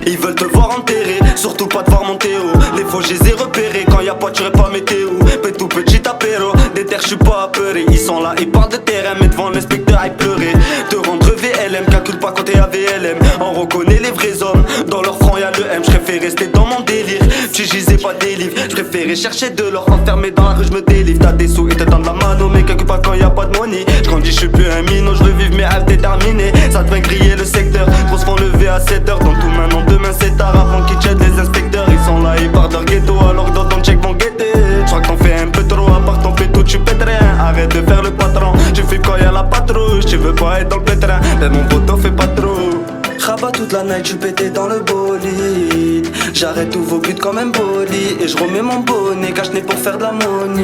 Ils veulent te voir enterré, surtout pas te voir monter haut. Les faux je les ai repérés, quand y'a pas tu pas météo. Tout petit apéro, des terres j'suis pas apeuré. Ils sont là, ils parlent de terrain, mais devant l'inspecteur ils pleuraient. Te rendre VLM, calcule pas quand t'es AVLM. On reconnaît les vrais hommes, dans leur front y'a le M. J'préfère rester dans mon délire, tu gisais pas des livres. J'préférais chercher de l'or, enfermé dans la rue j'me délivre. T'as des sous et te tendent la mano, mais calcule pas quand y'a pas de money. J'grandis, j'suis plus un minot, j'revive mes rêves déterminés. Ça devient griller le secteur, gros se font lever à 7h. Dans tout maintenant, demain c'est tard, avant qu'ils jettent les inspecteurs. Ils sont là, ils partent leur ghetto, alors que dans ton check vont guetter. J'crois que t'en fais un peu trop, à part ton péto tu pètes rien. Arrête de faire le patron, tu fais quand y'a la patrouille. Tu veux pas être dans le pétrin, mais mon poteau fait pas trop. Rabat toute la night, tu pétais dans le bolide. J'arrête tous vos buts comme un bolide. Et je remets mon bonnet, cache-nez pour faire de la money.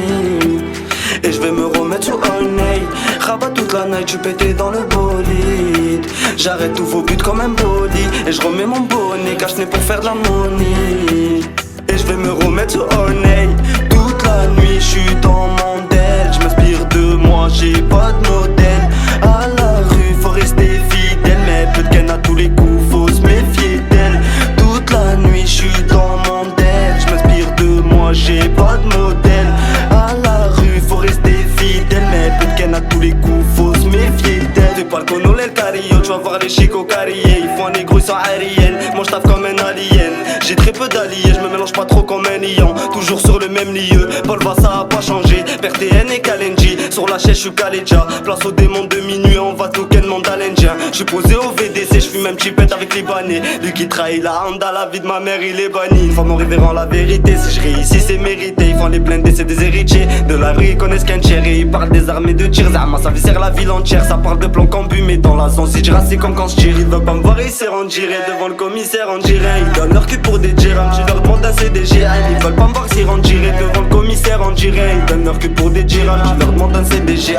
Et je vais me remettre sous un nez. Rabat toute la night, tu pétais dans le bolide. J'arrête tous vos buts comme un bolide. Et je remets mon bonnet, cache-nez pour faire de la money. Et je vais me remettre sous un nez. Toute la nuit, je suis dans mon del. Je m'inspire de moi, j'ai pas de modèle. À la rue, faut rester fidèle. Mais peu de ken à tous les coups, faut se méfier d'elle. Toute la nuit, je suis dans mon del. Je m'inspire de moi, j'ai pas de modèle. À la rue, faut rester fidèle. Mais peu de ken à tous les coups, faut se méfier d'elle. Fais pas le cono, le carillo, tu vas voir les chicots carriés. Ils font un négro, ils sont aériennes. Moi j'taffe comme un alien. J'ai très peu d'alliés, je me mélange pas trop comme un lion. Toujours sur le même lieu, Paul ça a pas changé. PRTN et Kalenji, sur la chaise j'suis Kaleja. Place au démon de minuit, on va tout ken monde indien. J'suis posé au VDC, j'fume même chipette avec les banés. Lui qui trahit la Honda, la vie de ma mère il est banni. Une fois mon révérend la vérité, si je réussis c'est mérité. Ils font les blindés, c'est des héritiers. De la rue ils connaissent qu'un tiers et ils parlent des armées de tir. Zama ça viscère la ville entière, ça parle de plan cambu. Mais dans la zone si je c'est comme quand je tire. Ils veulent pas me voir, ils s'est rendiré. Devant le commissaire on dirait. Ils donnent leur cul pour des dirhams, je leur demande un CDG. Ils veulent pas me voir s'y rendiré. Devant le commissaire on dirait. Ils donnent leur cul pour des dirhams, je leur demande un CDG.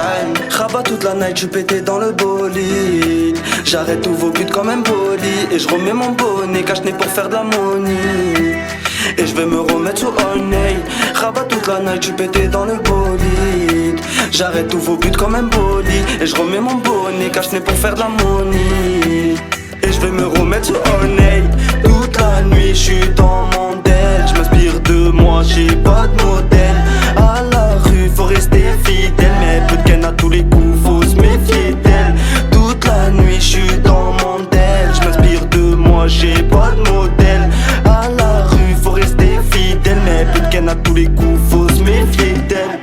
Rabat toute la night, tu pétais dans le bolide. J'arrête tous vos buts comme un bolide. Et je remets mon bonnet, cache-nez pour faire de la money. Et je vais me remettre sous un nez. Rabat toute la night, tu pétais dans le bolide. J'arrête tous vos buts comme un bolide. Et je remets mon bonnet, cache-nez pour faire de la money. Et je vais me remettre sous un nez. Toute la nuit, je suis dans mon del. Je m'inspire de moi, j'ai pas de modèle. À la rue, faut rester fidèle. Mais peu de ken à tous les coups, faut se méfier d'elle. Toute la nuit, je suis dans mon del. Je m'inspire de moi, j'ai pas de modèle. À la rue, faut rester fidèle. Mais peu de ken à tous les coups, faut se méfier d'elle.